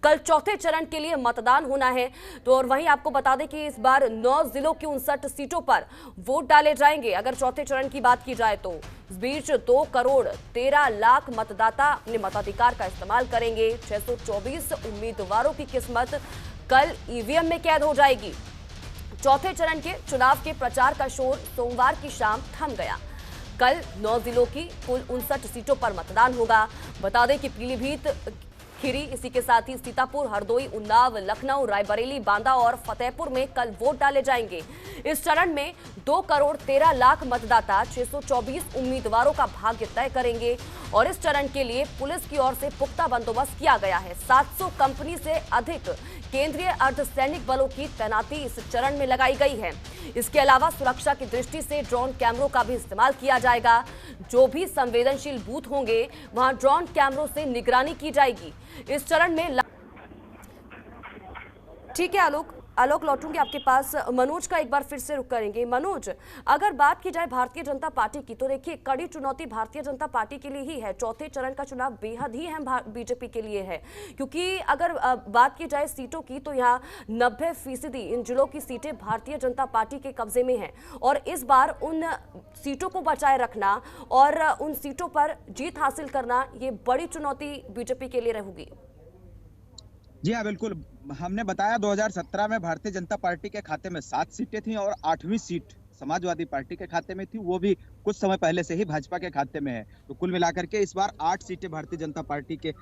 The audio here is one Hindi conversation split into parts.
कल चौथे चरण के लिए मतदान होना है। तो और वहीं आपको बता दें कि इस बार 9 जिलों की 59 सीटों पर वोट डाले जाएंगे अगर चौथे चरण की बात की जाए तो। इस बीच 2 करोड़ 13 लाख मतदाता अपने मताधिकार का इस्तेमाल करेंगे। 624 उम्मीदवारों की किस्मत कल ईवीएम में कैद हो जाएगी। चौथे चरण के चुनाव के प्रचार का शोर सोमवार की शाम थम गया। कल 9 जिलों की कुल 59 सीटों पर मतदान होगा। बता दें कि पीलीभीत, खीरी, इसी के साथ ही सीतापुर, हरदोई, उन्नाव, लखनऊ, रायबरेली, बांदा और फतेहपुर में कल वोट डाले जाएंगे। इस चरण में 2 करोड़ 13 लाख मतदाता 624 उम्मीदवारों का भाग्य तय करेंगे और इस चरण के लिए पुलिस की ओर से पुख्ता बंदोबस्त किया गया है। 700 कंपनी से अधिक केंद्रीय अर्धसैनिक बलों की तैनाती इस चरण में लगाई गई है। इसके अलावा सुरक्षा की दृष्टि से ड्रोन कैमरों का भी इस्तेमाल किया जाएगा। जो भी संवेदनशील बूथ होंगे वहां ड्रोन कैमरों से निगरानी की जाएगी। इस चरण में ठीक है आलोक लौटूंगी आपके पास। मनोज का एक बार फिर से रुख करेंगे। मनोज, अगर बात की जाए भारतीय जनता पार्टी की तो देखिए कड़ी चुनौती भारतीय जनता पार्टी के लिए ही है। चौथे चरण का चुनाव बेहद ही अहम बीजेपी के लिए है, क्योंकि अगर बात की जाए सीटों की तो यहाँ 90% इन जिलों की सीटें भारतीय जनता पार्टी के कब्जे में हैं और इस बार उन सीटों को बचाए रखना और उन सीटों पर जीत हासिल करना ये बड़ी चुनौती बीजेपी के लिए रहेगी। जी हाँ, बिल्कुल। हमने बताया 2017 में भारतीय जनता पार्टी के खाते में 7 सीटें थी और 8वीं सीट समाजवादी पार्टी के खाते में थी, वो भी कुछ समय पहले से ही भाजपा के खाते में है। तो कुल मिलाकर के इस बार 8 सीटें भारतीय जनता पार्टी के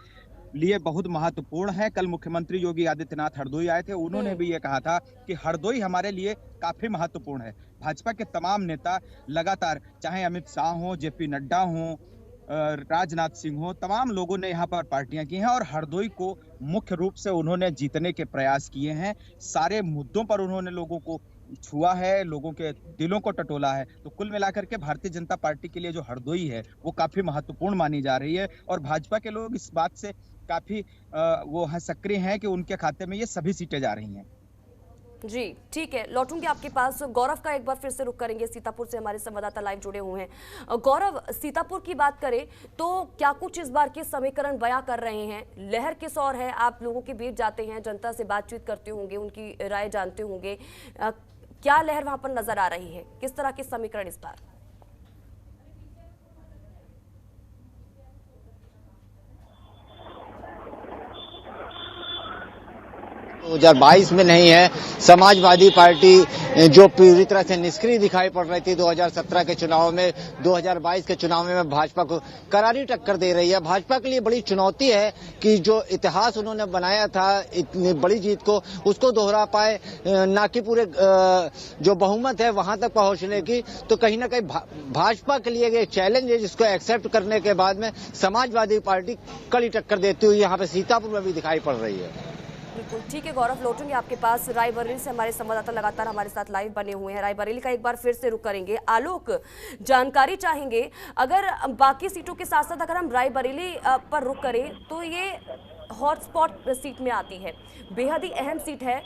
लिए बहुत महत्वपूर्ण है। कल मुख्यमंत्री योगी आदित्यनाथ हरदोई आए थे, उन्होंने भी ये कहा था कि हरदोई हमारे लिए काफी महत्वपूर्ण है। भाजपा के तमाम नेता लगातार, चाहे अमित शाह हो, जेपी नड्डा हो, राजनाथ सिंह हो, तमाम लोगों ने यहाँ पर पार्टियां की हैं और हरदोई को मुख्य रूप से उन्होंने जीतने के प्रयास किए हैं। सारे मुद्दों पर उन्होंने लोगों को छुआ है, लोगों के दिलों को टटोला है। तो कुल मिलाकर के भारतीय जनता पार्टी के लिए जो हरदोई है वो काफी महत्वपूर्ण मानी जा रही है और भाजपा के लोग इस बात से काफी वो सक्रिय हैं कि उनके खाते में ये सभी सीटें जा रही हैं। जी ठीक है, लौटूंगी आपके पास। गौरव का एक बार फिर से रुख करेंगे। सीतापुर से हमारे संवाददाता लाइव जुड़े हुए हैं। गौरव, सीतापुर की बात करें तो क्या कुछ इस बार के समीकरण बयां कर रहे हैं? लहर किस ओर है? आप लोगों के बीच जाते हैं, जनता से बातचीत करते होंगे, उनकी राय जानते होंगे, क्या लहर वहां पर नजर आ रही है? किस तरह के समीकरण इस बार? 2022 में नहीं है। समाजवादी पार्टी जो पूरी तरह से निष्क्रिय दिखाई पड़ रही थी 2017 के चुनाव में, 2022 के चुनाव में भाजपा को करारी टक्कर दे रही है। भाजपा के लिए बड़ी चुनौती है कि जो इतिहास उन्होंने बनाया था इतनी बड़ी जीत को, उसको दोहरा पाए, ना कि पूरे जो बहुमत है वहां तक पहुंचने की। तो कहीं ना कहीं भाजपा के लिए एक चैलेंज है जिसको एक्सेप्ट करने के बाद में समाजवादी पार्टी कड़ी टक्कर देती हुई यहाँ पे सीतापुर में भी दिखाई पड़ रही है। बिल्कुल ठीक है गौरव, लौटूंगे आपके पास। रायबरेली से हमारे संवाददाता लगातार हमारे साथ लाइव बने हुए हैं। रायबरेली का एक बार फिर से रुख करेंगे। आलोक, जानकारी चाहेंगे, अगर बाकी सीटों के साथ साथ अगर हम रायबरेली पर रुख करें तो ये हॉटस्पॉट सीट में आती है, बेहद ही अहम सीट है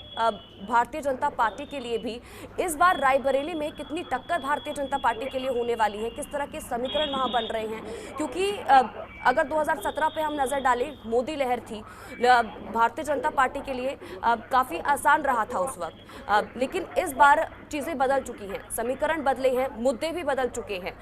भारतीय जनता पार्टी के लिए भी। इस बार रायबरेली में कितनी टक्कर भारतीय जनता पार्टी के लिए होने वाली है? किस तरह के समीकरण वहां बन रहे हैं? क्योंकि अगर 2017 पे हम नजर डालें, मोदी लहर थी, भारतीय जनता पार्टी के लिए काफी आसान रहा था उस वक्त, लेकिन इस बार चीजें बदल चुकी हैं, समीकरण बदले हैं, मुद्दे भी बदल चुके हैं।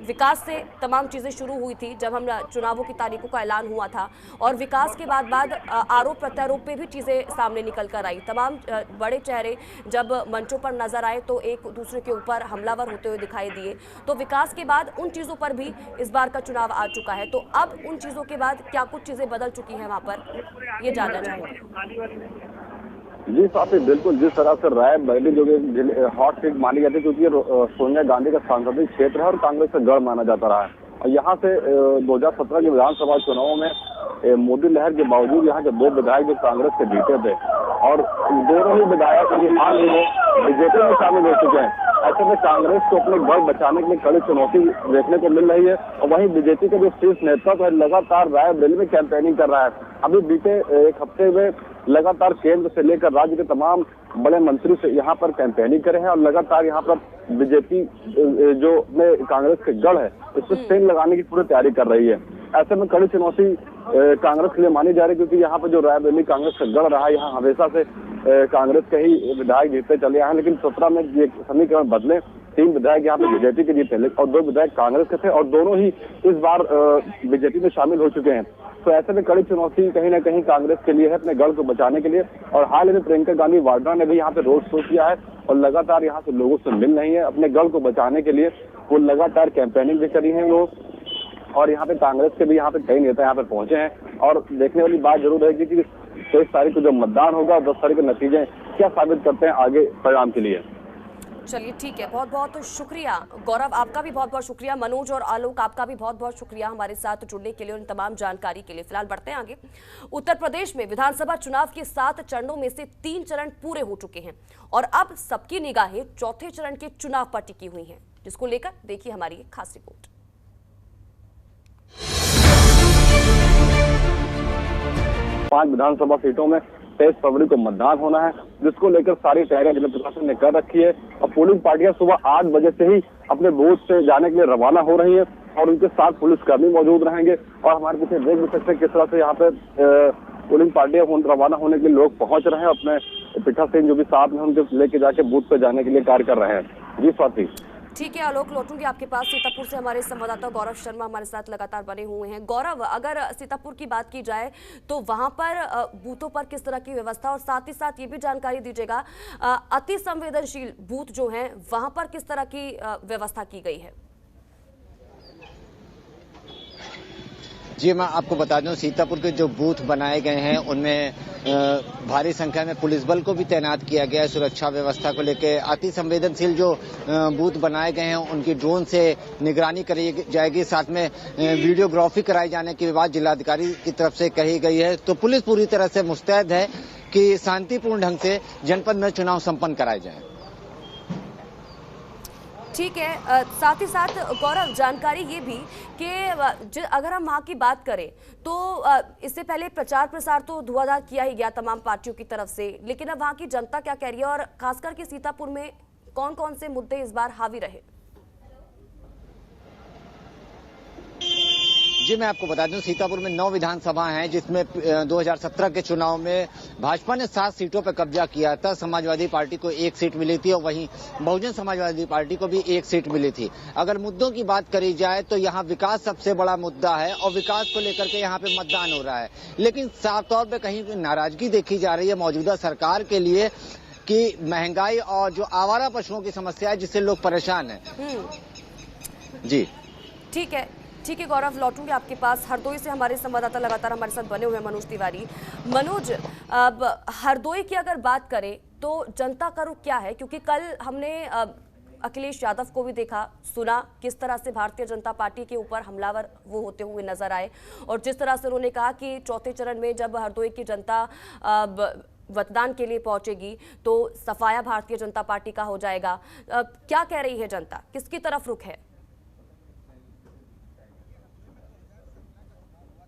विकास से तमाम चीजें शुरू हुई थी जब हम चुनावों की तारीखों का ऐलान हुआ था और विकास के बाद आरोप प्रत्यारोप पे भी चीजें सामने निकल कर आई। तमाम बड़े चेहरे जब मंचों पर नजर आए तो एक दूसरे के ऊपर हमलावर होते हुए दिखाई दिए। तो विकास के बाद उन चीजों पर भी इस बार का चुनाव आ चुका है। तो अब उन चीजों के बाद क्या कुछ चीजें बदल चुकी हैं वहां पर, ये जानना चाहेंगे। जी साथी, बिल्कुल जिस तरह से रायबरेली जो हॉट सीट मानी जाती है, क्योंकि सोनिया गांधी का सांसदीय क्षेत्र है और कांग्रेस का गढ़ माना जाता रहा है। और यहाँ से 2017 के विधानसभा चुनावों में मोदी लहर के बावजूद यहाँ के 2 विधायक जो कांग्रेस के जीते थे और दोनों ही विधायक हाल ही में बीजेपी में शामिल हो चुके हैं। ऐसे में कांग्रेस को अपने गढ़ बचाने के लिए कड़ी चुनौती देखने को मिल रही है और वहीं बीजेपी का जो शीर्ष नेतृत्व है लगातार रायबरेली में कैंपेनिंग कर रहा है। अभी बीते एक हफ्ते में लगातार केंद्र से लेकर राज्य के तमाम बड़े मंत्री से यहाँ पर कैंपेनिंग करे हैं और लगातार यहाँ पर बीजेपी जो में कांग्रेस के गढ़ है इस पर सेंध लगाने की पूरी तैयारी कर रही है। ऐसे में कड़ी चुनौती कांग्रेस के लिए मानी जा रही है, क्योंकि यहाँ पे जो रायबरेली कांग्रेस का गढ़ रहा है, यहाँ हमेशा से कांग्रेस के ही विधायक जीतते चले आए हैं। लेकिन 17 में ये समीकरण बदले, 3 विधायक यहाँ पे बीजेपी के जीते और 2 विधायक कांग्रेस के थे, और दोनों ही इस बार बीजेपी में शामिल हो चुके हैं। तो ऐसे में कड़ी चुनौती कहीं ना कहीं कांग्रेस के लिए है, अपने गढ़ को बचाने के लिए। और हाल ही में प्रियंका गांधी वाड्रा ने भी यहाँ पे रोड शो किया है और लगातार यहाँ से लोगों से मिल रही है अपने गढ़ को बचाने के लिए। वो लगातार कैंपेनिंग भी करी है वो, और यहाँ पे कांग्रेस के भी यहाँ पे कई नेता यहाँ पे पहुंचे हैं। और देखने वाली बात जरूर है कि 23 तारीख को जो मतदान होगा, 10 तारीख के नतीजे क्या साबित करते हैं आगे परिणाम के लिए। चलिए ठीक है, बहुत बहुत शुक्रिया गौरव, आपका भी बहुत बहुत शुक्रिया। मनोज और आलोक, आपका भी बहुत बहुत शुक्रिया हमारे साथ जुड़ने के लिए, उन तमाम जानकारी के लिए। फिलहाल बढ़ते हैं आगे। उत्तर प्रदेश में विधानसभा चुनाव के 7 चरणों में से 3 चरण पूरे हो चुके हैं और अब सबकी निगाहें चौथे चरण के चुनाव पर टिकी हुई हैं, जिसको लेकर देखिए हमारी एक खास रिपोर्ट। 5 विधानसभा सीटों में 23 फरवरी को मतदान होना है, जिसको लेकर सारी तैयारियां जिला प्रशासन ने कर रखी है। और पोलिंग पार्टियां सुबह 8 बजे से ही अपने बूथ से जाने के लिए रवाना हो रही है और उनके साथ पुलिसकर्मी मौजूद रहेंगे। और हमारे पीछे देख भी सकते हैं किस तरह से यहाँ पे पोलिंग पार्टियां रवाना होने के लिए लोग पहुंच रहे हैं। अपने पीठासीन जो भी साथ में उनके लेके जाके बूथ पे जाने के लिए कार्य कर रहे हैं। जी स्वाति। ठीक है आलोक, लौटूंगी आपके पास। सीतापुर से हमारे संवाददाता गौरव शर्मा हमारे साथ लगातार बने हुए हैं। गौरव, अगर सीतापुर की बात की जाए तो वहां पर बूथों पर किस तरह की व्यवस्था, और साथ ही साथ ये भी जानकारी दीजिएगा अति संवेदनशील बूथ जो हैं वहां पर किस तरह की व्यवस्था की गई है? जी, मैं आपको बता दूं, सीतापुर के जो बूथ बनाए गए हैं उनमें भारी संख्या में पुलिस बल को भी तैनात किया गया है सुरक्षा व्यवस्था को लेकर। अति संवेदनशील जो बूथ बनाए गए हैं उनकी ड्रोन से निगरानी करी जाएगी, साथ में वीडियोग्राफी कराई जाने की बात जिलाधिकारी की तरफ से कही गई है। तो पुलिस पूरी तरह से मुस्तैद है कि शांतिपूर्ण ढंग से जनपद में चुनाव संपन्न कराए जाएं। ठीक है, साथ ही साथ गौरव जानकारी ये भी कि अगर हम वहाँ की बात करें तो इससे पहले प्रचार प्रसार तो धुआंधार किया ही गया तमाम पार्टियों की तरफ से, लेकिन अब वहाँ की जनता क्या कह रही है और खासकर के सीतापुर में कौन कौन से मुद्दे इस बार हावी रहे? जी, मैं आपको बता दूं, सीतापुर में 9 विधानसभा हैं, जिसमें 2017 के चुनाव में भाजपा ने 7 सीटों पर कब्जा किया था। समाजवादी पार्टी को 1 सीट मिली थी और वहीं बहुजन समाजवादी पार्टी को भी 1 सीट मिली थी। अगर मुद्दों की बात करी जाए तो यहाँ विकास सबसे बड़ा मुद्दा है और विकास को लेकर के यहाँ पे मतदान हो रहा है, लेकिन साफ तौर पर कहीं नाराजगी देखी जा रही है मौजूदा सरकार के लिए कि महंगाई और जो आवारा पशुओं की समस्या है जिससे लोग परेशान हैं। जी ठीक है गौरव, लौटूंगे आपके पास। हरदोई से हमारे संवाददाता लगातार हमारे साथ बने हुए हैं मनोज तिवारी। मनोज, अब हरदोई की अगर बात करें तो जनता का रुख क्या है, क्योंकि कल हमने अखिलेश यादव को भी देखा सुना किस तरह से भारतीय जनता पार्टी के ऊपर हमलावर वो होते हुए नजर आए, और जिस तरह से उन्होंने कहा कि चौथे चरण में जब हरदोई की जनता मतदान के लिए पहुंचेगी तो सफाया भारतीय जनता पार्टी का हो जाएगा। क्या कह रही है जनता, किसकी तरफ रुख है?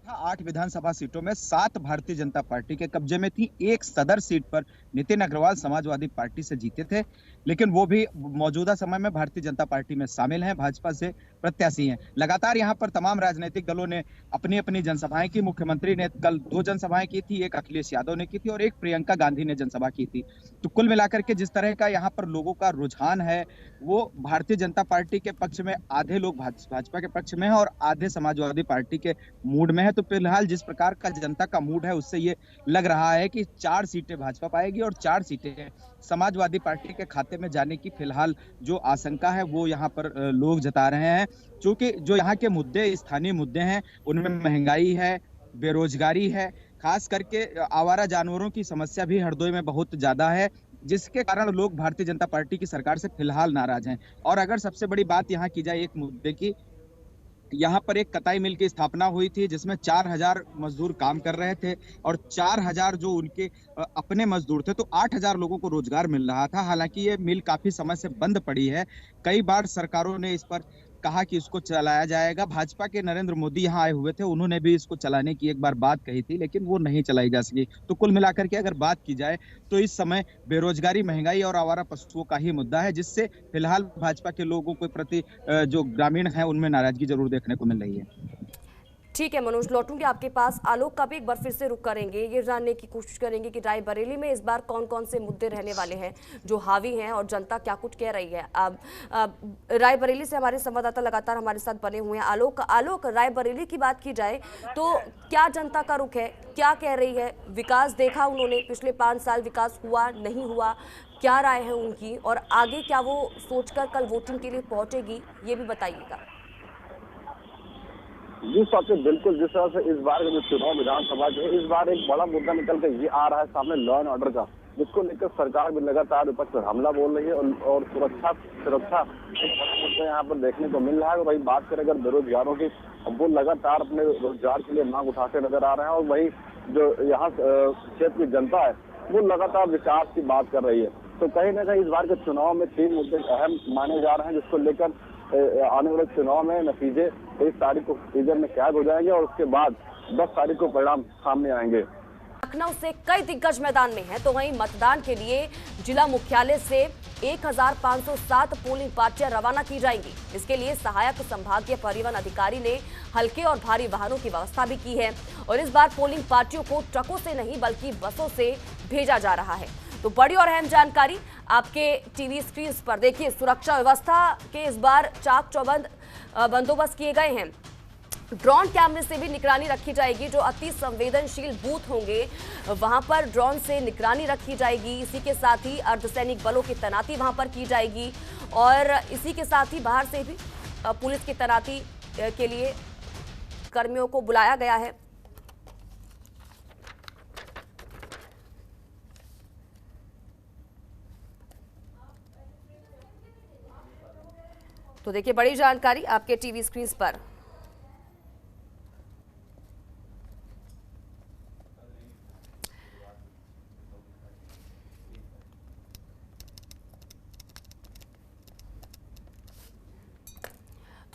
8 विधानसभा सीटों में 7 भारतीय जनता पार्टी के कब्जे में थी। 1 सदर सीट पर नितिन अग्रवाल समाजवादी पार्टी से जीते थे, लेकिन वो भी मौजूदा समय में भारतीय जनता पार्टी में शामिल हैं, भाजपा से प्रत्याशी हैं। लगातार यहाँ पर तमाम राजनीतिक दलों ने अपनी अपनी जनसभाएं की। मुख्यमंत्री ने कल 2 जनसभाएं की थी, एक अखिलेश यादव ने की थी और एक प्रियंका गांधी ने जनसभा की थी। तो कुल मिलाकर के जिस तरह का यहाँ पर लोगों का रुझान है वो भारतीय जनता पार्टी के पक्ष में, आधे लोग भाजपा के पक्ष में है और आधे समाजवादी पार्टी के मूड में है। तो फिलहाल जिस प्रकार का जनता का मूड है उससे ये लग रहा है कि 4 सीटें भाजपा पाएगी और 4 सीटें समाजवादी पार्टी के खाते में जाने की फिलहाल जो आशंका है वो यहाँ पर लोग जता रहे हैं। क्योंकि जो यहाँ के मुद्दे, स्थानीय मुद्दे हैं, उनमें महंगाई है, बेरोजगारी है, खास करके आवारा जानवरों की समस्या भी हरदोई में बहुत ज्यादा है, जिसके कारण लोग भारतीय जनता पार्टी की सरकार से फिलहाल नाराज हैं। और अगर सबसे बड़ी बात यहाँ की जाए एक मुद्दे की, यहाँ पर एक कताई मिल की स्थापना हुई थी जिसमें 4000 मजदूर काम कर रहे थे और 4000 जो उनके अपने मजदूर थे, तो 8000 लोगों को रोजगार मिल रहा था। हालांकि ये मिल काफी समय से बंद पड़ी है। कई बार सरकारों ने इस पर कहा कि इसको चलाया जाएगा। भाजपा के नरेंद्र मोदी यहाँ आए हुए थे, उन्होंने भी इसको चलाने की एक बार बात कही थी, लेकिन वो नहीं चलाई जा सकी। तो कुल मिलाकर के अगर बात की जाए तो इस समय बेरोजगारी, महंगाई और आवारा पशुओं का ही मुद्दा है, जिससे फिलहाल भाजपा के लोगों के प्रति जो ग्रामीण है उनमें नाराजगी जरूर देखने को मिल रही है। ठीक है मनोज, लौटूंगे आपके पास। आलोक का भी एक बार फिर से रुख करेंगे, ये जानने की कोशिश करेंगे कि रायबरेली में इस बार कौन कौन से मुद्दे रहने वाले हैं जो हावी हैं और जनता क्या कुछ कह रही है। अब रायबरेली से हमारे संवाददाता लगातार हमारे साथ बने हुए हैं। आलोक, रायबरेली की बात की जाए तो क्या जनता का रुख है, क्या कह रही है? विकास देखा उन्होंने, पिछले 5 साल विकास हुआ नहीं हुआ, क्या राय है उनकी, और आगे क्या वो सोचकर कल वोटिंग के लिए पहुंचेगी, ये भी बताइएगा। जी साथी, बिल्कुल जिस तरह से इस बार का जो चुनाव विधानसभा के इस बार एक बड़ा मुद्दा निकल कर ये आ रहा है सामने, लॉ एंड ऑर्डर का, जिसको लेकर सरकार भी लगातार विपक्ष पर हमला बोल रही है और सुरक्षा एक बड़ा मुद्दा यहाँ पर देखने को मिल रहा है। वही बात करें अगर बेरोजगारों की, वो लगातार अपने रोजगार के लिए मांग उठाते नजर आ रहे हैं, और वही जो यहाँ क्षेत्र की जनता है वो लगातार विकास की बात कर रही है। तो कहीं ना कहीं इस बार के चुनाव में 3 मुद्दे अहम माने जा रहे हैं, जिसको लेकर आने वाले चुनाव में नतीजे 23 तारीख को टीजर में कैद हो जाएंगे और उसके बाद 10 तारीख को परिणाम सामने आएंगे। लखनऊ से कई दिग्गज मैदान में हैं, तो वहीं मतदान के लिए जिला मुख्यालय से 1507 पोलिंग पार्टियां रवाना की जाएंगी। इसके लिए सहायक संभागीय परिवहन अधिकारी ने हल्के और भारी वाहनों की व्यवस्था भी की है, और इस बार पोलिंग पार्टियों को ट्रकों से नहीं बल्कि बसों से भेजा जा रहा है। तो बड़ी और अहम जानकारी आपके टीवी स्क्रीन पर देखिए। सुरक्षा व्यवस्था के इस बार चाक चौबंद बंदोबस्त किए गए हैं। ड्रोन कैमरे से भी निगरानी रखी जाएगी। जो अति संवेदनशील बूथ होंगे वहां पर ड्रोन से निगरानी रखी जाएगी। इसी के साथ ही अर्धसैनिक बलों की तैनाती वहां पर की जाएगी, और इसी के साथ ही बाहर से भी पुलिस की तैनाती के लिए कर्मियों को बुलाया गया है। तो देखिए बड़ी जानकारी आपके टीवी स्क्रीन पर।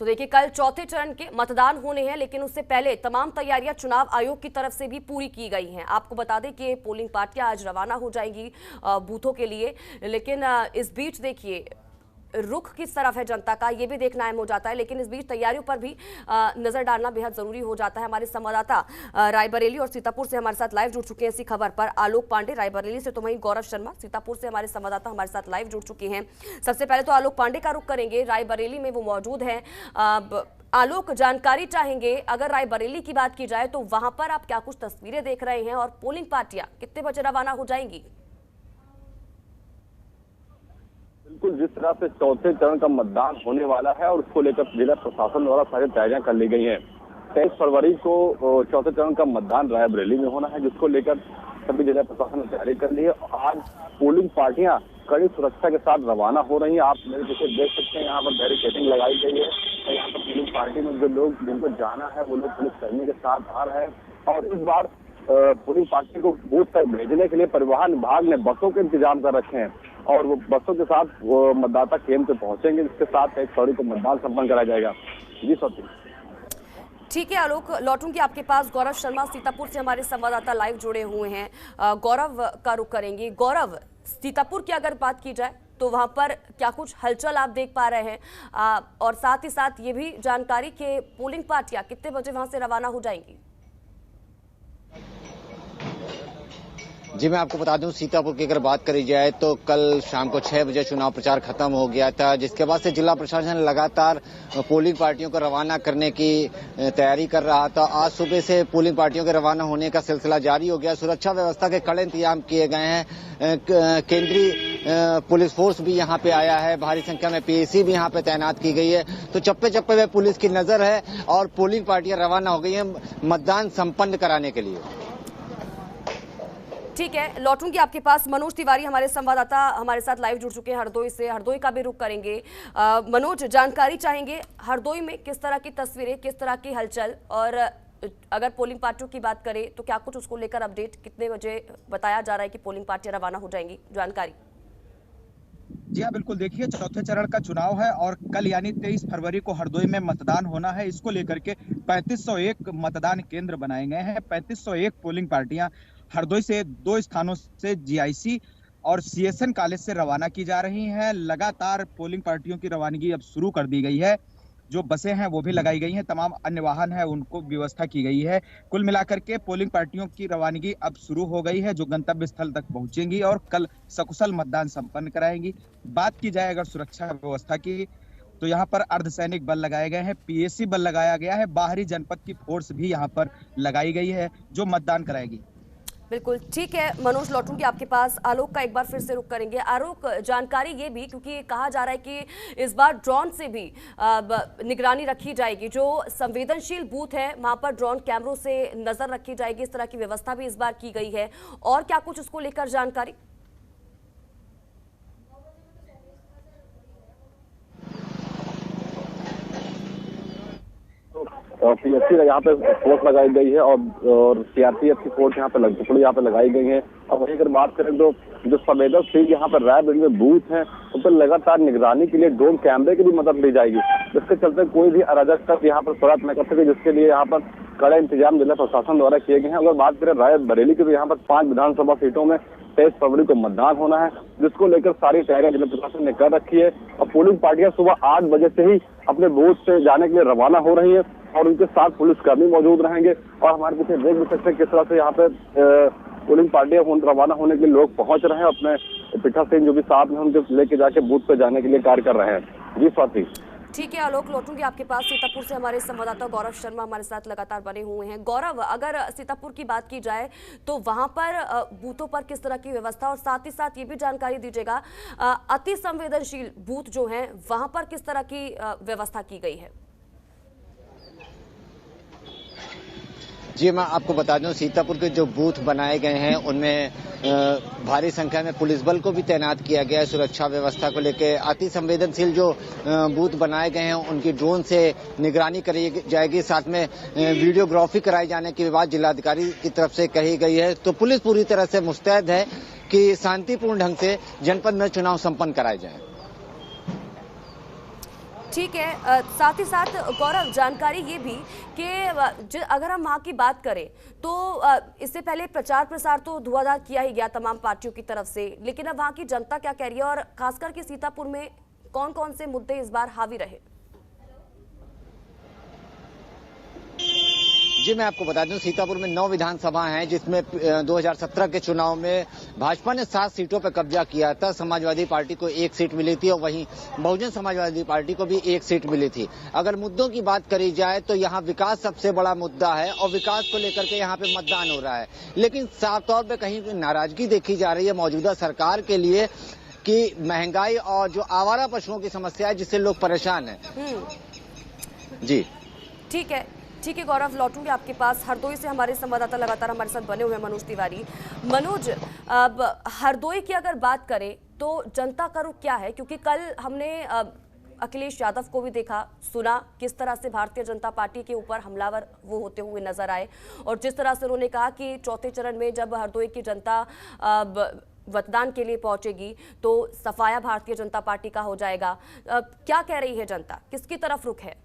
तो देखिए कल चौथे चरण के मतदान होने हैं, लेकिन उससे पहले तमाम तैयारियां चुनाव आयोग की तरफ से भी पूरी की गई हैं। आपको बता दें कि पोलिंग पार्टियां आज रवाना हो जाएंगी बूथों के लिए, लेकिन इस बीच देखिए रुख किस तरफ है जनता का, ये भी देखना अहम हो जाता है। लेकिन इस बीच तैयारियों पर भी नजर डालना बेहद जरूरी हो जाता है। हमारे संवाददाता रायबरेली और सीतापुर से हमारे साथ लाइव जुड़ चुके हैं इसी खबर पर। आलोक पांडे रायबरेली से, तो वहीं गौरव शर्मा सीतापुर से हमारे संवाददाता हमारे साथ लाइव जुड़ चुके हैं। सबसे पहले तो आलोक पांडे का रुख करेंगे, रायबरेली में वो मौजूद है। आलोक, जानकारी चाहेंगे, अगर रायबरेली की बात की जाए तो वहां पर आप क्या कुछ तस्वीरें देख रहे हैं, और पोलिंग पार्टियां कितने बजे रवाना हो जाएंगी? बिल्कुल जिस तरह से चौथे चरण का मतदान होने वाला है और उसको लेकर जिला प्रशासन द्वारा सारी तैयारियां कर ली गई हैं। 23 फरवरी को चौथे चरण का मतदान रायबरेली में होना है, जिसको लेकर सभी जिला प्रशासन ने तैयारी कर ली है। आज पोलिंग पार्टियां कड़ी सुरक्षा के साथ रवाना हो रही हैं। आप मेरे पीछे देख सकते हैं, यहाँ पर बैरिकेडिंग लगाई गई है। यहाँ पर पोलिंग पार्टी में जो लोग जिनको जाना है वो लोग पुलिसकर्मी के साथ आ रहे हैं, और इस बार पोलिंग पार्टी को बूथ तक भेजने के लिए परिवहन विभाग ने बसों के इंतजाम कर रखे हैं, और वो बसों के साथ वो मतदाता केंद्र पे पहुंचेंगे, जिसके साथ 23 फरवरी को मतदान संपन्न कराया जाएगा। जी सती। ठीक है आलोक, लौटूंगी आपके पास। गौरव शर्मा सीतापुर से हमारे संवाददाता लाइव जुड़े हुए हैं। गौरव का रुख करेंगे। गौरव, सीतापुर की अगर बात की जाए तो वहां पर क्या कुछ हलचल आप देख पा रहे हैं, और साथ ही साथ ये भी जानकारी कि पोलिंग पार्टियां कितने बजे वहां से रवाना हो जाएंगी? जी मैं आपको बता दूं, सीतापुर की अगर बात करी जाए तो कल शाम को 6 बजे चुनाव प्रचार खत्म हो गया था, जिसके बाद से जिला प्रशासन लगातार पोलिंग पार्टियों को रवाना करने की तैयारी कर रहा था। आज सुबह से पोलिंग पार्टियों के रवाना होने का सिलसिला जारी हो गया। सुरक्षा व्यवस्था के कड़े इंतजाम किए गए हैं। केंद्रीय पुलिस फोर्स भी यहाँ पे आया है, भारी संख्या में पीएसी भी यहाँ पे तैनात की गई है। तो चप्पे चप्पे में पुलिस की नजर है, और पोलिंग पार्टियां रवाना हो गई हैं मतदान संपन्न कराने के लिए। ठीक है, लौटूंगी आपके पास। मनोज तिवारी हमारे संवाददाता हमारे साथ लाइव जुड़ चुके हैं हरदोई से। हरदोई का भी रुख करेंगे। मनोज, जानकारी चाहेंगे हरदोई में किस तरह की तस्वीरें, किस तरह की हलचल, और अगर पोलिंग पार्टियों की बात करें तो क्या कुछ उसको लेकर अपडेट, कितने बजे बताया जा रहा है कि पोलिंग पार्टियां रवाना हो जाएंगी, जानकारी? जी हाँ बिल्कुल, देखिए चौथे चरण का चुनाव है और कल यानी 23 फरवरी को हरदोई में मतदान होना है। इसको लेकर के 3501 मतदान केंद्र बनाए गए हैं। 3501 पोलिंग पार्टियां हरदोई से 2 स्थानों से जीआईसी और सीएसएन कॉलेज से रवाना की जा रही हैं। लगातार पोलिंग पार्टियों की रवानगी अब शुरू कर दी गई है। जो बसें हैं वो भी लगाई गई हैं, तमाम अन्य वाहन है उनको व्यवस्था की गई है। कुल मिलाकर के पोलिंग पार्टियों की रवानगी अब शुरू हो गई है, जो गंतव्य स्थल तक पहुंचेंगी और कल सकुशल मतदान संपन्न कराएंगी। बात की जाए अगर सुरक्षा व्यवस्था की, तो यहाँ पर अर्धसैनिक बल लगाए गए हैं, पीएसी बल लगाया गया है, बाहरी जनपद की फोर्स भी यहाँ पर लगाई गई है जो मतदान कराएगी। बिल्कुल ठीक है मनोज, लौटूंगी आपके पास। आलोक का एक बार फिर से रुख करेंगे। आलोक, जानकारी ये भी, क्योंकि कहा जा रहा है कि इस बार ड्रोन से भी निगरानी रखी जाएगी, जो संवेदनशील बूथ है वहां पर ड्रोन कैमरों से नजर रखी जाएगी, इस तरह की व्यवस्था भी इस बार की गई है। और क्या कुछ उसको लेकर जानकारी? पीएससी यहाँ पे फोर्स लगाई गई है और सीआरपीएफ की फोर्स यहाँ पे टुकड़ी यहाँ पे लगाई गई है। और वहीं अगर बात करें तो जो संवेदनशील यहाँ पर रायबरेली में बूथ है उन पर लगातार निगरानी के लिए ड्रोन कैमरे की भी मदद ली जाएगी, जिसके चलते कोई भी अराजकता यहाँ पर सुराग न कर सके, जिसके लिए यहाँ पर कड़े इंतजाम जिला प्रशासन द्वारा किए गए हैं। अगर बात करें रायबरेली की, तो यहाँ पर 5 विधानसभा सीटों में 23 फरवरी को मतदान होना है, जिसको लेकर सारी तैयारियां जिला प्रशासन ने कर रखी है। और पोलिंग पार्टियां सुबह 8 बजे से ही अपने बूथ से जाने के लिए रवाना हो रही है और उनके साथ पुलिसकर्मी मौजूद रहेंगे। और हमारे पीछे देख भी सकते हैं किस तरह से यहाँ पे पोलिंग पार्टियां रवाना होने के लिए लोग पहुंच रहे हैं, अपने पीठासीन जो भी साथ में उनके लेके जाके बूथ पे जाने के लिए कार्य कर रहे हैं। जी स्वाति। ठीक है आलोक, लौटूंगी आपके पास। सीतापुर से हमारे संवाददाता गौरव शर्मा हमारे साथ लगातार बने हुए हैं। गौरव, अगर सीतापुर की बात की जाए तो वहां पर बूथों पर किस तरह की व्यवस्था, और साथ ही साथ ये भी जानकारी दीजिएगा अति संवेदनशील बूथ जो हैं वहां पर किस तरह की व्यवस्था की गई है? जी, मैं आपको बता दूं, सीतापुर के जो बूथ बनाए गए हैं उनमें भारी संख्या में पुलिस बल को भी तैनात किया गया है सुरक्षा व्यवस्था को लेकर। अति संवेदनशील जो बूथ बनाए गए हैं उनकी ड्रोन से निगरानी करी जाएगी, साथ में वीडियोग्राफी कराई जाने की बात जिलाधिकारी की तरफ से कही गई है। तो पुलिस पूरी तरह से मुस्तैद है कि शांतिपूर्ण ढंग से जनपद में चुनाव संपन्न कराए जाएं। ठीक है, साथ ही साथ गौरव, जानकारी ये भी कि अगर हम वहाँ की बात करें तो इससे पहले प्रचार प्रसार तो धुआंधार किया ही गया तमाम पार्टियों की तरफ से, लेकिन अब वहाँ की जनता क्या कह रही है और खासकर कि सीतापुर में कौन कौन से मुद्दे इस बार हावी रहे? जी, मैं आपको बता दूं, सीतापुर में 9 विधानसभा हैं, जिसमें 2017 के चुनाव में भाजपा ने 7 सीटों पर कब्जा किया था। समाजवादी पार्टी को 1 सीट मिली थी और वहीं बहुजन समाजवादी पार्टी को भी 1 सीट मिली थी। अगर मुद्दों की बात करी जाए तो यहाँ विकास सबसे बड़ा मुद्दा है और विकास को लेकर के यहाँ पे मतदान हो रहा है, लेकिन साफ तौर पर कहीं नाराजगी देखी जा रही है मौजूदा सरकार के लिए कि महंगाई और जो आवारा पशुओं की समस्या है जिससे लोग परेशान हैं। जी ठीक है गौरव, लौटूंगे आपके पास। हरदोई से हमारे संवाददाता लगातार हमारे साथ बने हुए हैं मनोज तिवारी। मनोज, अब हरदोई की अगर बात करें तो जनता का रुख क्या है, क्योंकि कल हमने अखिलेश यादव को भी देखा सुना किस तरह से भारतीय जनता पार्टी के ऊपर हमलावर वो होते हुए नजर आए, और जिस तरह से उन्होंने कहा कि चौथे चरण में जब हरदोई की जनता मतदान के लिए पहुंचेगी तो सफाया भारतीय जनता पार्टी का हो जाएगा। क्या कह रही है जनता, किसकी तरफ रुख है?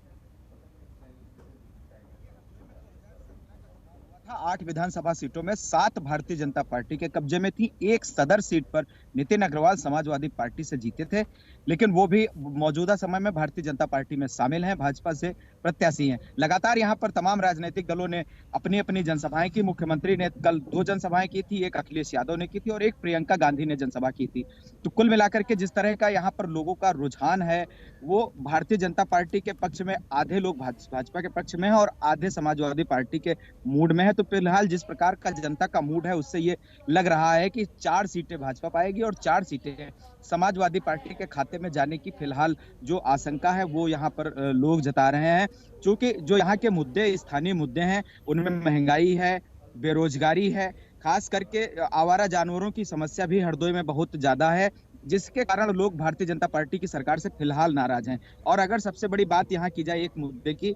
8 विधानसभा सीटों में 7 भारतीय जनता पार्टी के कब्जे में थी। एक सदर सीट पर नितिन अग्रवाल समाजवादी पार्टी से जीते थे, लेकिन वो भी मौजूदा समय में भारतीय जनता पार्टी में शामिल हैं, भाजपा से प्रत्याशी हैं। लगातार यहाँ पर तमाम राजनीतिक दलों ने अपनी अपनी जनसभाएं की। मुख्यमंत्री ने कल 2 जनसभाएं की थी, एक अखिलेश यादव ने की थी और एक प्रियंका गांधी ने जनसभा की थी। तो कुल मिलाकर के जिस तरह का यहाँ पर लोगों का रुझान है वो भारतीय जनता पार्टी के पक्ष में, आधे लोग भाजपा के पक्ष में है और आधे समाजवादी पार्टी के मूड में है। तो फिलहाल जिस प्रकार का जनता का मूड है उससे ये लग रहा है कि 4 सीटें भाजपा पाएगी और 4 सीटें समाजवादी पार्टी के खाते में जाने की फिलहाल जो आशंका है वो यहाँ पर लोग जता रहे हैं। क्योंकि जो यहाँ के मुद्दे, स्थानीय मुद्दे हैं, उनमें महंगाई है, बेरोजगारी है, खास करके आवारा जानवरों की समस्या भी हरदोई में बहुत ज्यादा है, जिसके कारण लोग भारतीय जनता पार्टी की सरकार से फिलहाल नाराज हैं। और अगर सबसे बड़ी बात यहाँ की जाए एक मुद्दे की,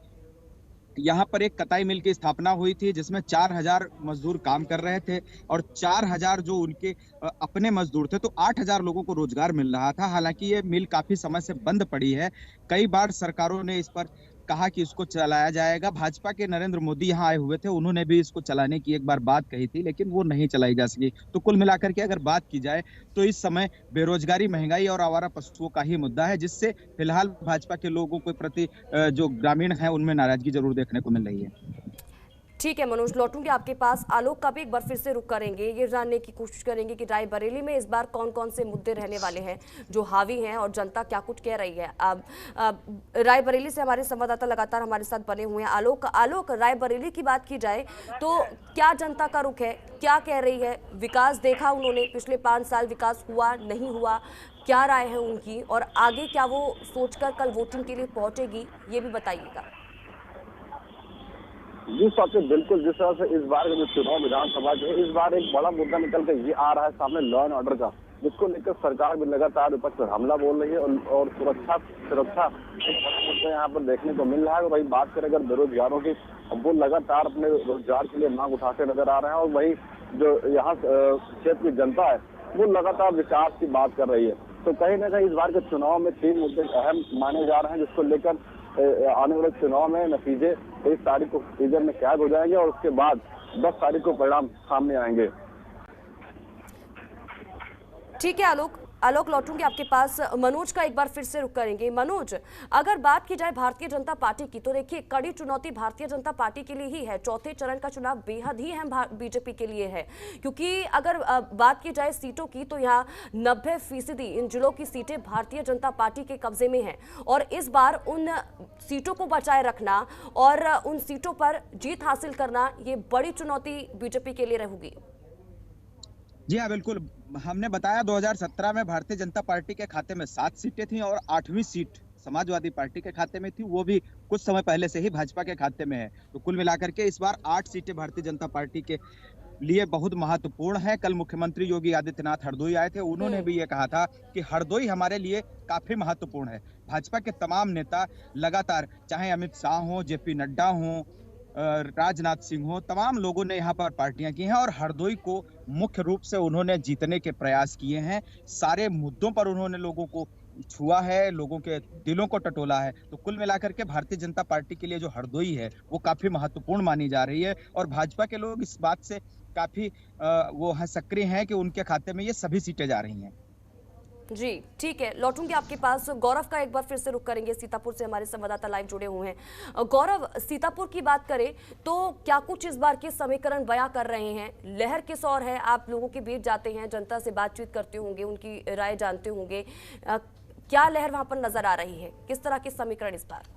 यहाँ पर एक कताई मिल की स्थापना हुई थी जिसमें 4000 मजदूर काम कर रहे थे और 4000 जो उनके अपने मजदूर थे, तो 8000 लोगों को रोजगार मिल रहा था। हालांकि ये मिल काफी समय से बंद पड़ी है, कई बार सरकारों ने इस पर कहा कि इसको चलाया जाएगा। भाजपा के नरेंद्र मोदी यहाँ आए हुए थे, उन्होंने भी इसको चलाने की एक बार बात कही थी, लेकिन वो नहीं चलाई जा सकी। तो कुल मिलाकर के अगर बात की जाए तो इस समय बेरोजगारी, महंगाई और आवारा पशुओं का ही मुद्दा है, जिससे फिलहाल भाजपा के लोगों के प्रति जो ग्रामीण है उनमें नाराजगी जरूर देखने को मिल रही है। ठीक है मनोज, लौटूंगे आपके पास। आलोक का भी एक बार फिर से रुख करेंगे, ये जानने की कोशिश करेंगे कि रायबरेली में इस बार कौन कौन से मुद्दे रहने वाले हैं जो हावी हैं और जनता क्या कुछ कह रही है। अब रायबरेली से हमारे संवाददाता लगातार हमारे साथ बने हुए हैं। आलोक, रायबरेली की बात की जाए तो क्या जनता का रुख है, क्या कह रही है? विकास देखा उन्होंने, पिछले 5 साल विकास हुआ नहीं हुआ, क्या राय है उनकी, और आगे क्या वो सोचकर कल वोटिंग के लिए पहुंचेगी, ये भी बताइएगा। जी साथी, बिल्कुल जिस तरह से इस बार का जो चुनाव विधानसभा के इस बार एक बड़ा मुद्दा निकल कर ये आ रहा है सामने, लॉ एंड ऑर्डर का, जिसको लेकर सरकार भी लगातार विपक्ष पर हमला बोल रही है और सुरक्षा एक बड़ा मुद्दा यहाँ पर देखने को मिल रहा है। वही बात करें अगर बेरोजगारों की, वो लगातार अपने रोजगार के लिए मांग उठाते नजर आ रहे हैं, और वही जो यहाँ क्षेत्र की जनता है वो लगातार विकास की बात कर रही है। तो कहीं ना कहीं इस बार के चुनाव में 3 मुद्दे अहम माने जा रहे हैं, जिसको लेकर आने वाले चुनाव में नतीजे 23 तारीख को टीजर में कैद हो जाएंगे और उसके बाद 10 तारीख को परिणाम सामने आएंगे। ठीक है आलोक, लौटूंगी आपके पास। मनोज का एक बार फिर से रुख करेंगे। मनोज, अगर बात की जाए भारतीय जनता पार्टी की तो देखिए कड़ी चुनौती भारतीय जनता पार्टी के लिए ही है। चौथे चरण का चुनाव बेहद ही अहम बीजेपी के लिए है, क्योंकि अगर बात की जाए सीटों की तो यहाँ 90% इन जिलों की सीटें भारतीय जनता पार्टी के कब्जे में हैं, और इस बार उन सीटों को बचाए रखना और उन सीटों पर जीत हासिल करना, ये बड़ी चुनौती बीजेपी के लिए रहेगी। जी हाँ, बिल्कुल। हमने बताया 2017 में भारतीय जनता पार्टी के खाते में 7 सीटें थी और 8वीं सीट समाजवादी पार्टी के खाते में थी, वो भी कुछ समय पहले से ही भाजपा के खाते में है। तो कुल मिलाकर के इस बार 8 सीटें भारतीय जनता पार्टी के लिए बहुत महत्वपूर्ण है। कल मुख्यमंत्री योगी आदित्यनाथ हरदोई आए थे, उन्होंने भी ये कहा था कि हरदोई हमारे लिए काफी महत्वपूर्ण है। भाजपा के तमाम नेता लगातार, चाहे अमित शाह हो, जेपी नड्डा हो, राजनाथ सिंह हो, तमाम लोगों ने यहाँ पर पार्टियां की हैं और हरदोई को मुख्य रूप से उन्होंने जीतने के प्रयास किए हैं। सारे मुद्दों पर उन्होंने लोगों को छुआ है, लोगों के दिलों को टटोला है। तो कुल मिलाकर के भारतीय जनता पार्टी के लिए जो हरदोई है वो काफी महत्वपूर्ण मानी जा रही है, और भाजपा के लोग इस बात से काफी वो है सक्रिय हैं कि उनके खाते में ये सभी सीटें जा रही हैं। जी ठीक है, लौटूंगी आपके पास। गौरव का एक बार फिर से रुख करेंगे, सीतापुर से हमारे संवाददाता लाइव जुड़े हुए हैं। गौरव, सीतापुर की बात करें तो क्या कुछ इस बार के समीकरण बयां कर रहे हैं? लहर किस ओर है? आप लोगों के बीच जाते हैं, जनता से बातचीत करते होंगे, उनकी राय जानते होंगे, क्या लहर वहां पर नजर आ रही है? किस तरह के समीकरण इस बार?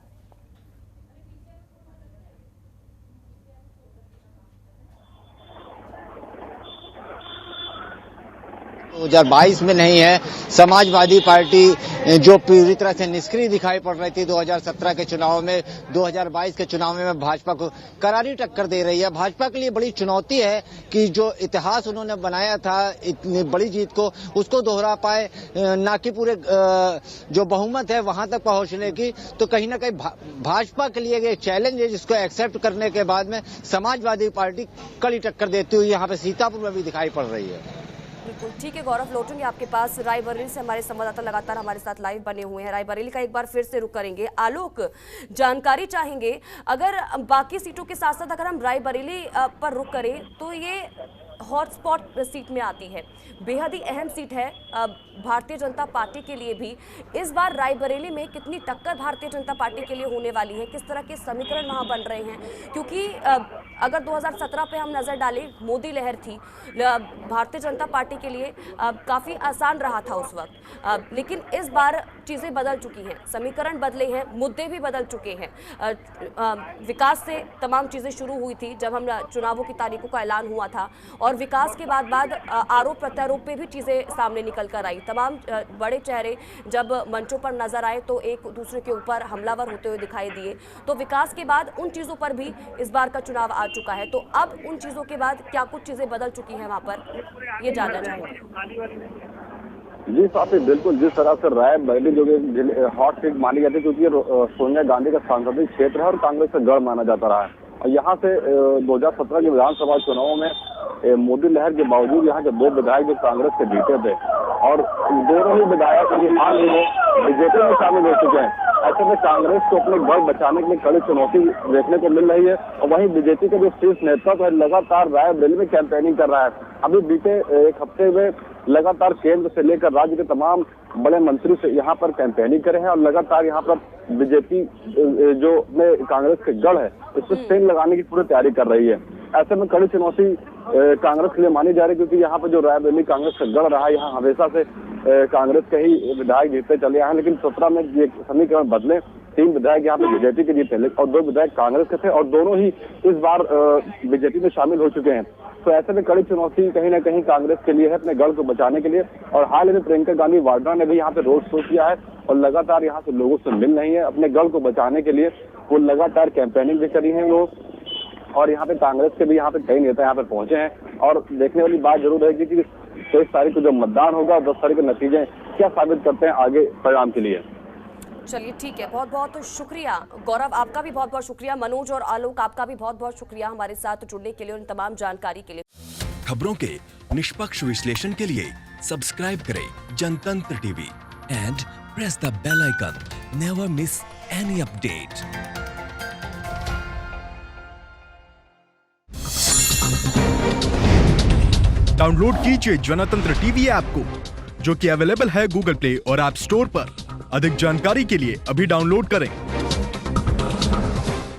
2022 में नहीं है। समाजवादी पार्टी जो पूरी तरह से निष्क्रिय दिखाई पड़ रही थी 2017 के चुनाव में, 2022 के चुनाव में भाजपा को करारी टक्कर दे रही है। भाजपा के लिए बड़ी चुनौती है कि जो इतिहास उन्होंने बनाया था इतनी बड़ी जीत को, उसको दोहरा पाए, ना कि पूरे जो बहुमत है वहां तक पहुंचने की। तो कहीं ना कहीं भाजपा के लिए एक चैलेंज है, जिसको एक्सेप्ट करने के बाद में समाजवादी पार्टी कड़ी टक्कर देती हुई यहाँ पे सीतापुर में भी दिखाई पड़ रही है। बिल्कुल ठीक है गौरव, लौटूंगे आपके पास। रायबरेली से हमारे संवाददाता लगातार हमारे साथ लाइव बने हुए हैं। रायबरेली का एक बार फिर से रुख करेंगे। आलोक, जानकारी चाहेंगे, अगर बाकी सीटों के साथ साथ अगर हम रायबरेली पर रुख करें तो ये हॉटस्पॉट सीट में आती है, बेहद ही अहम सीट है भारतीय जनता पार्टी के लिए भी। इस बार रायबरेली में कितनी टक्कर भारतीय जनता पार्टी के लिए होने वाली है? किस तरह के समीकरण वहां बन रहे हैं? क्योंकि अगर 2017 पे हम नजर डालें, मोदी लहर थी भारतीय जनता पार्टी के लिए, काफी आसान रहा था उस वक्त, लेकिन इस बार चीजें बदल चुकी हैं, समीकरण बदले हैं, मुद्दे भी बदल चुके हैं। विकास से तमाम चीजें शुरू हुई थी जब हम चुनावों की तारीखों का ऐलान हुआ था, और विकास के बाद आरोप प्रत्यारोप पे भी चीजें सामने निकल कर आई। तमाम बड़े चेहरे जब मंचों पर नजर आए तो एक दूसरे के ऊपर हमलावर होते हुए दिखाई दिए। तो विकास के बाद उन चीजों पर भी इस बार का चुनाव आ चुका है। तो अब उन चीजों के बाद क्या कुछ चीजें बदल चुकी हैं वहां पर, ये जानना चाहेंगे। जी साथी, बिल्कुल जिस तरह से रायबरेली जो हॉट सीट मानी जाती है, क्योंकि सोनिया गांधी का सांसदीय क्षेत्र है और कांग्रेस का गढ़ माना जाता रहा है। और यहाँ से 2017 के विधानसभा चुनावों में मोदी लहर के बावजूद यहाँ के 2 विधायक जो कांग्रेस के जीते थे, और दोनों ही विधायक अभी हाल ही में बीजेपी में शामिल हो चुके हैं। ऐसे में कांग्रेस को अपने गढ़ बचाने के लिए कड़ी चुनौती देखने को मिल रही है और वहीं बीजेपी का जो शीर्ष नेतृत्व है लगातार रायबरेली में कैंपेनिंग कर रहा है। अभी बीते एक हफ्ते में लगातार केंद्र से लेकर राज्य के तमाम बड़े मंत्री से यहाँ पर कैंपेनिंग करे हैं और लगातार यहाँ पर बीजेपी जो में कांग्रेस के गढ़ है इस पर सेंध लगाने की पूरी तैयारी कर रही है। ऐसे में कड़ी चुनौती कांग्रेस के लिए मानी जा रही है, क्योंकि यहाँ पर जो रायबरेली कांग्रेस का गढ़ रहा है, यहाँ हमेशा से कांग्रेस के ही विधायक जीतते चले आए हैं। लेकिन 17 में ये समीकरण बदले, 3 विधायक यहाँ पे बीजेपी के जीते और 2 विधायक कांग्रेस के थे और दोनों ही इस बार बीजेपी में शामिल हो चुके हैं। तो ऐसे में कड़ी चुनौती कहीं ना कहीं कांग्रेस के लिए है अपने गढ़ को बचाने के लिए। और हाल ही में प्रियंका गांधी वाड्रा ने भी यहाँ पे रोड शो किया है और लगातार यहाँ से लोगों से मिल रही है अपने गढ़ को बचाने के लिए। वो लगातार कैंपेनिंग भी करी है वो, और यहाँ पे कांग्रेस के भी यहाँ पे कई नेता यहाँ पे पहुंचे हैं। और देखने वाली बात जरूर है कि 23 तारीख को जो मतदान होगा, 10 तारीख के नतीजे क्या साबित करते हैं आगे परिणाम के लिए। चलिए ठीक है, बहुत बहुत शुक्रिया गौरव, आपका भी बहुत बहुत शुक्रिया। मनोज और आलोक, आपका भी बहुत बहुत शुक्रिया हमारे साथ जुड़ने के लिए, उन तमाम जानकारी के लिए। खबरों के निष्पक्ष विश्लेषण के लिए सब्सक्राइब करें Jantantra TV and press the bell icon. Never miss any update. Download कीजिए जनतंत्र टीवी ऐप को, जो कि अवेलेबल है गूगल प्ले और ऐप स्टोर पर। अधिक जानकारी के लिए अभी डाउनलोड करें।